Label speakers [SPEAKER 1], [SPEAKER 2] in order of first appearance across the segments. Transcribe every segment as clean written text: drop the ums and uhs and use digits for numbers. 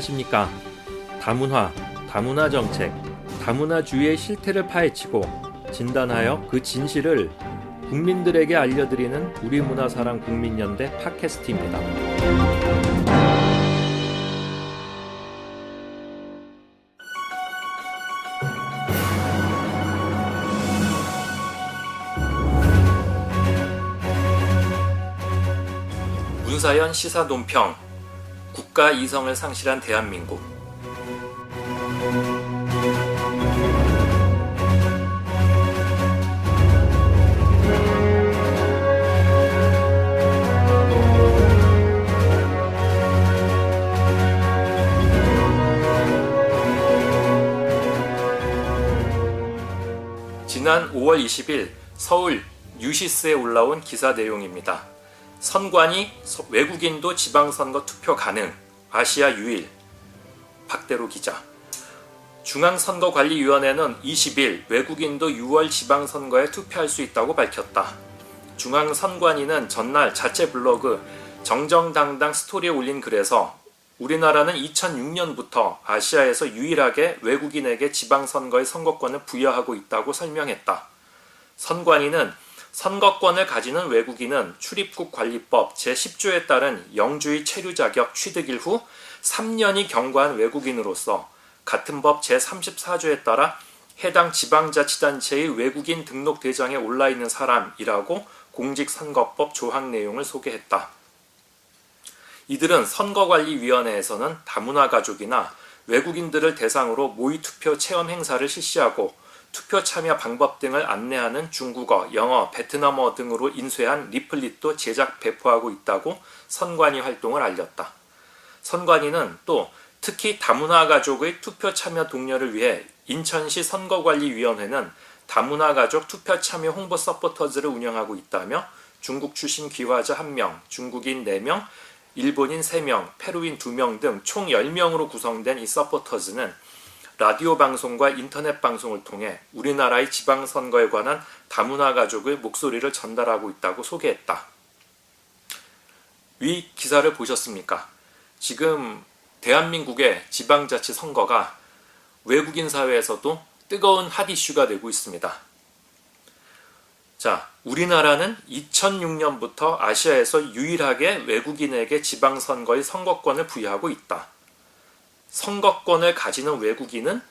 [SPEAKER 1] 안녕하십니까. 다문화, 다문화 정책, 다문화주의의 실태를 파헤치고 진단하여 그 진실을 국민들에게 알려드리는 우리문화사랑 국민연대 팟캐스트입니다. 문사연 시사 논평, 국가 이성을 상실한 대한민국. 지난 5월 20일 서울 뉴시스에 올라온 기사 내용입니다. 선관위 외국인도 지방선거 투표 가능, 아시아 유일. 박대로 기자. 중앙선거관리위원회는 20일 외국인도 6월 지방선거에 투표할 수 있다고 밝혔다. 중앙선관위는 전날 자체 블로그 정정당당 스토리에 올린 글에서 우리나라는 2006년부터 아시아에서 유일하게 외국인에게 지방선거의 선거권을 부여하고 있다고 설명했다. 선관위는 선거권을 가지는 외국인은 출입국 관리법 제10조에 따른 영주의 체류 자격 취득일 후 3년이 경과한 외국인으로서 같은 법 제34조에 따라 해당 지방자치단체의 외국인 등록 대장에 올라있는 사람이라고 공직선거법 조항 내용을 소개했다. 이들은 선거관리위원회에서는 다문화 가족이나 외국인들을 대상으로 모의투표 체험 행사를 실시하고 투표 참여 방법 등을 안내하는 중국어, 영어, 베트남어 등으로 인쇄한 리플릿도 제작 배포하고 있다고 선관위 활동을 알렸다. 선관위는 또 특히 다문화 가족의 투표 참여 독려를 위해 인천시 선거관리위원회는 다문화 가족 투표 참여 홍보 서포터즈를 운영하고 있다며 중국 출신 귀화자 1명, 중국인 4명, 일본인 3명, 페루인 2명 등 총 10명으로 구성된 이 서포터즈는 라디오 방송과 인터넷 방송을 통해 우리나라의 지방선거에 관한 다문화 가족의 목소리를 전달하고 있다고 소개했다. 위 기사를 보셨습니까? 지금 대한민국의 지방자치 선거가 외국인 사회에서도 뜨거운 핫 이슈가 되고 있습니다. 자, 우리나라는 2006년부터 아시아에서 유일하게 외국인에게 지방선거의 선거권을 부여하고 있다. 선거권을 가지는 외국인은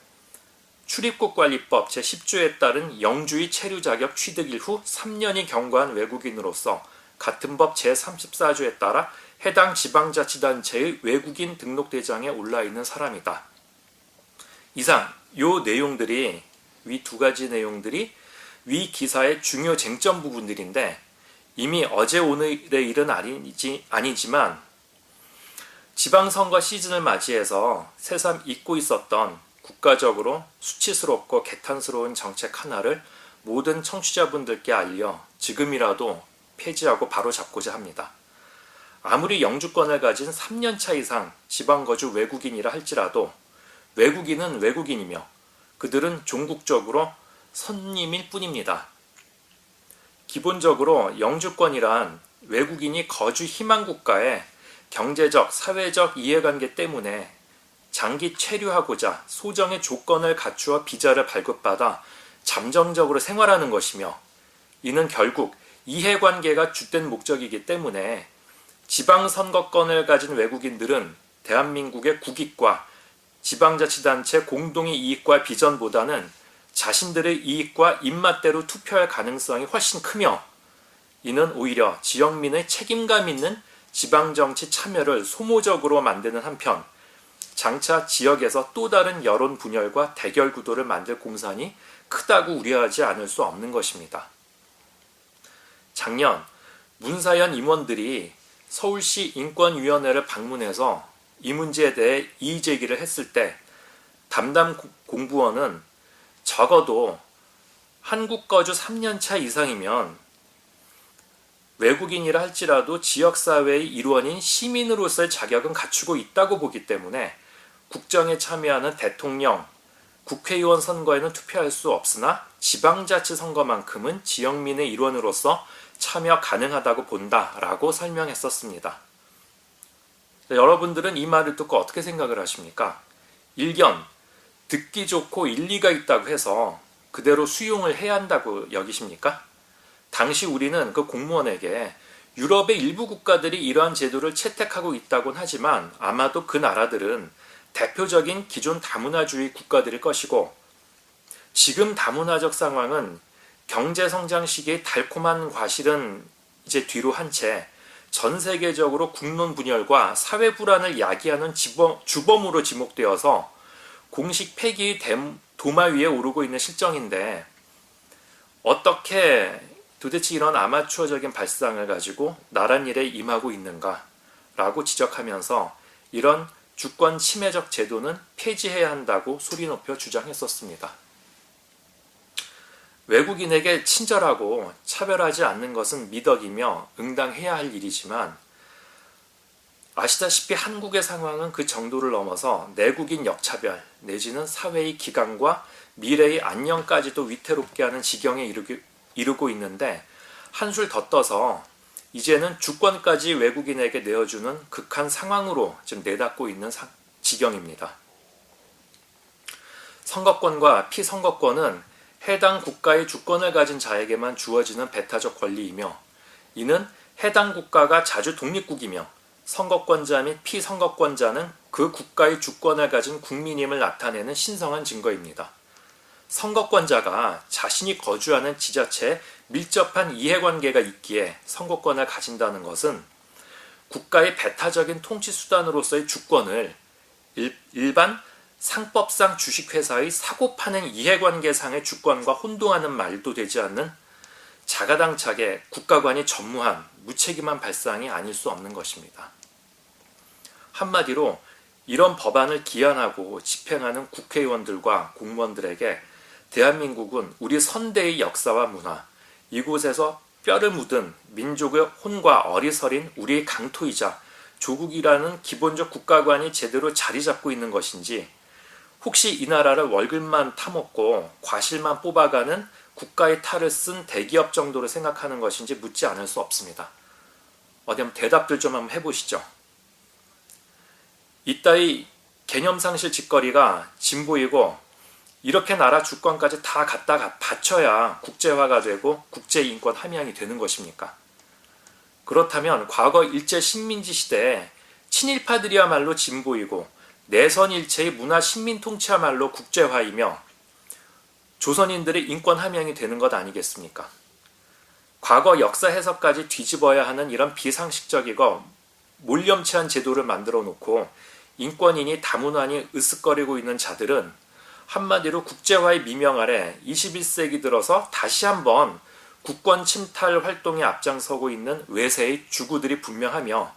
[SPEAKER 1] 출입국관리법 제10조에 따른 영주의 체류 자격 취득일 후 3년이 경과한 외국인으로서 같은 법 제34조에 따라 해당 지방자치단체의 외국인 등록대장에 올라있는 사람이다. 이상 요 내용들이, 위 두 가지 내용들이 위 기사의 중요 쟁점 부분들인데 이미 어제 오늘의 일은 아니지만 지방선거 시즌을 맞이해서 새삼 잊고 있었던 국가적으로 수치스럽고 개탄스러운 정책 하나를 모든 청취자분들께 알려 지금이라도 폐지하고 바로잡고자 합니다. 아무리 영주권을 가진 3년차 이상 지방거주 외국인이라 할지라도 외국인은 외국인이며 그들은 종국적으로 손님일 뿐입니다. 기본적으로 영주권이란 외국인이 거주 희망 국가에 경제적, 사회적 이해관계 때문에 장기 체류하고자 소정의 조건을 갖추어 비자를 발급받아 잠정적으로 생활하는 것이며 이는 결국 이해관계가 주된 목적이기 때문에 지방선거권을 가진 외국인들은 대한민국의 국익과 지방자치단체 공동의 이익과 비전보다는 자신들의 이익과 입맛대로 투표할 가능성이 훨씬 크며 이는 오히려 지역민의 책임감 있는 지방정치 참여를 소모적으로 만드는 한편 장차 지역에서 또 다른 여론 분열과 대결 구도를 만들 공산이 크다고 우려하지 않을 수 없는 것입니다. 작년 문사연 임원들이 서울시 인권위원회를 방문해서 이 문제에 대해 이의 제기를 했을 때 담당 공무원은 적어도 한국 거주 3년차 이상이면 외국인이라 할지라도 지역사회의 일원인 시민으로서의 자격은 갖추고 있다고 보기 때문에 국정에 참여하는 대통령, 국회의원 선거에는 투표할 수 없으나 지방자치 선거만큼은 지역민의 일원으로서 참여 가능하다고 본다라고 설명했었습니다. 여러분들은 이 말을 듣고 어떻게 생각을 하십니까? 일견, 듣기 좋고 일리가 있다고 해서 그대로 수용을 해야 한다고 여기십니까? 당시 우리는 그 공무원에게 유럽의 일부 국가들이 이러한 제도를 채택하고 있다곤 하지만 아마도 그 나라들은 대표적인 기존 다문화주의 국가들일 것이고, 지금 다문화적 상황은 경제성장 시기의 달콤한 과실은 이제 뒤로 한 채 전 세계적으로 국론 분열과 사회 불안을 야기하는 주범으로 지목되어서 공식 폐기의 도마 위에 오르고 있는 실정인데, 어떻게 도대체 이런 아마추어적인 발상을 가지고 나란 일에 임하고 있는가 라고 지적하면서 이런 주권 침해적 제도는 폐지해야 한다고 소리 높여 주장했었습니다. 외국인에게 친절하고 차별하지 않는 것은 미덕이며 응당해야 할 일이지만, 아시다시피 한국의 상황은 그 정도를 넘어서 내국인 역차별 내지는 사회의 기강과 미래의 안녕까지도 위태롭게 하는 지경에 이르고 있는데, 한술 더 떠서 이제는 주권까지 외국인에게 내어주는 극한 상황으로 지금 내닫고 있는 지경입니다. 선거권과 피선거권은 해당 국가의 주권을 가진 자에게만 주어지는 배타적 권리이며, 이는 해당 국가가 자주 독립국이며 선거권자 및 피선거권자는 그 국가의 주권을 가진 국민임을 나타내는 신성한 증거입니다. 선거권자가 자신이 거주하는 지자체에 밀접한 이해관계가 있기에 선거권을 가진다는 것은 국가의 배타적인 통치 수단으로서의 주권을 일반 상법상 주식회사의 사고 파는 이해관계상의 주권과 혼동하는 말도 되지 않는 자가당착의 국가관이 전무한 무책임한 발상이 아닐 수 없는 것입니다. 한마디로 이런 법안을 기한하고 집행하는 국회의원들과 공무원들에게 대한민국은 우리 선대의 역사와 문화, 이곳에서 뼈를 묻은 민족의 혼과 어리석인 우리의 강토이자 조국이라는 기본적 국가관이 제대로 자리 잡고 있는 것인지, 혹시 이 나라를 월급만 타먹고 과실만 뽑아가는 국가의 탈을 쓴 대기업 정도로 생각하는 것인지 묻지 않을 수 없습니다. 어디 한번 대답들 좀 한번 해보시죠. 이따위 개념상실 짓거리가 진보이고 이렇게 나라 주권까지 다 갖다가 바쳐야 국제화가 되고 국제인권 함양이 되는 것입니까? 그렇다면 과거 일제 식민지 시대에 친일파들이야말로 진보이고 내선일체의 문화 식민통치야말로 국제화이며 조선인들의 인권 함양이 되는 것 아니겠습니까? 과거 역사 해석까지 뒤집어야 하는 이런 비상식적이고 몰염치한 제도를 만들어 놓고 인권이니 다문화니 으쓱거리고 있는 자들은 한마디로 국제화의 미명 아래 21세기 들어서 다시 한번 국권 침탈 활동에 앞장서고 있는 외세의 주구들이 분명하며,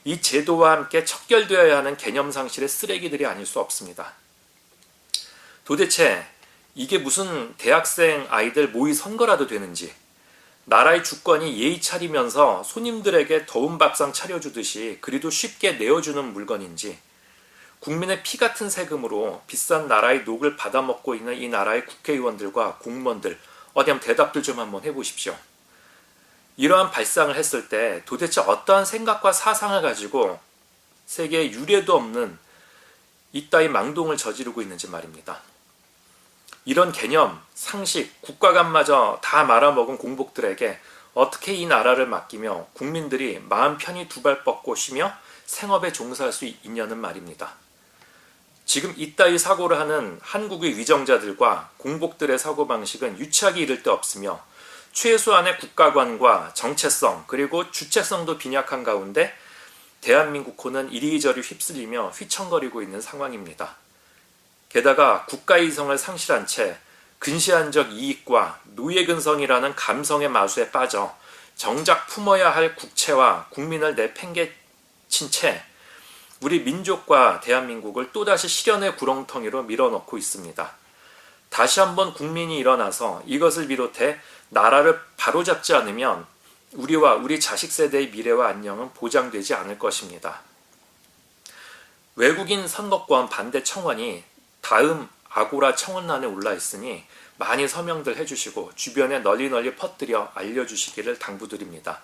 [SPEAKER 1] 이 제도와 함께 척결되어야 하는 개념상실의 쓰레기들이 아닐 수 없습니다. 도대체 이게 무슨 대학생 아이들 모의 선거라도 되는지, 나라의 주권이 예의 차리면서 손님들에게 더운 밥상 차려주듯이 그리도 쉽게 내어주는 물건인지, 국민의 피 같은 세금으로 비싼 나라의 녹을 받아먹고 있는 이 나라의 국회의원들과 공무원들, 어디 한번 대답들 좀 한번 해보십시오. 이러한 발상을 했을 때 도대체 어떠한 생각과 사상을 가지고 세계에 유례도 없는 이따위 망동을 저지르고 있는지 말입니다. 이런 개념, 상식, 국가관마저 다 말아먹은 공복들에게 어떻게 이 나라를 맡기며 국민들이 마음 편히 두 발 뻗고 쉬며 생업에 종사할 수 있냐는 말입니다. 지금 이따위 사고를 하는 한국의 위정자들과 공복들의 사고방식은 유치하기 이를 데 없으며, 최소한의 국가관과 정체성 그리고 주체성도 빈약한 가운데 대한민국호는 이리저리 휩쓸리며 휘청거리고 있는 상황입니다. 게다가 국가이성을 상실한 채 근시안적 이익과 노예근성이라는 감성의 마수에 빠져 정작 품어야 할 국채와 국민을 내팽개친 채 우리 민족과 대한민국을 또다시 실현의 구렁텅이로 밀어넣고 있습니다. 다시 한번 국민이 일어나서 이것을 비롯해 나라를 바로잡지 않으면 우리와 우리 자식 세대의 미래와 안녕은 보장되지 않을 것입니다. 외국인 선거권 반대 청원이 다음 아고라 청원란에 올라 있으니 많이 서명들 해주시고 주변에 널리 퍼뜨려 알려주시기를 당부드립니다.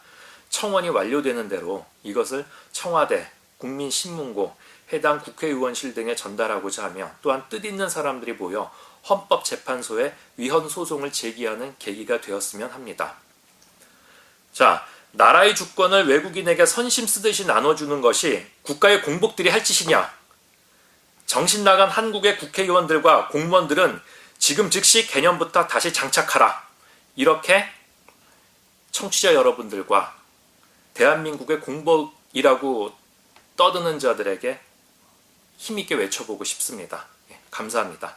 [SPEAKER 1] 청원이 완료되는 대로 이것을 청와대 국민신문고, 해당 국회의원실 등에 전달하고자 하며 또한 뜻있는 사람들이 모여 헌법재판소에 위헌 소송을 제기하는 계기가 되었으면 합니다. 자, 나라의 주권을 외국인에게 선심 쓰듯이 나눠주는 것이 국가의 공복들이 할 짓이냐? 정신 나간 한국의 국회의원들과 공무원들은 지금 즉시 개념부터 다시 장착하라. 이렇게 청취자 여러분들과 대한민국의 공복이라고 떠드는 자들에게 힘있게 외쳐보고 싶습니다. 감사합니다.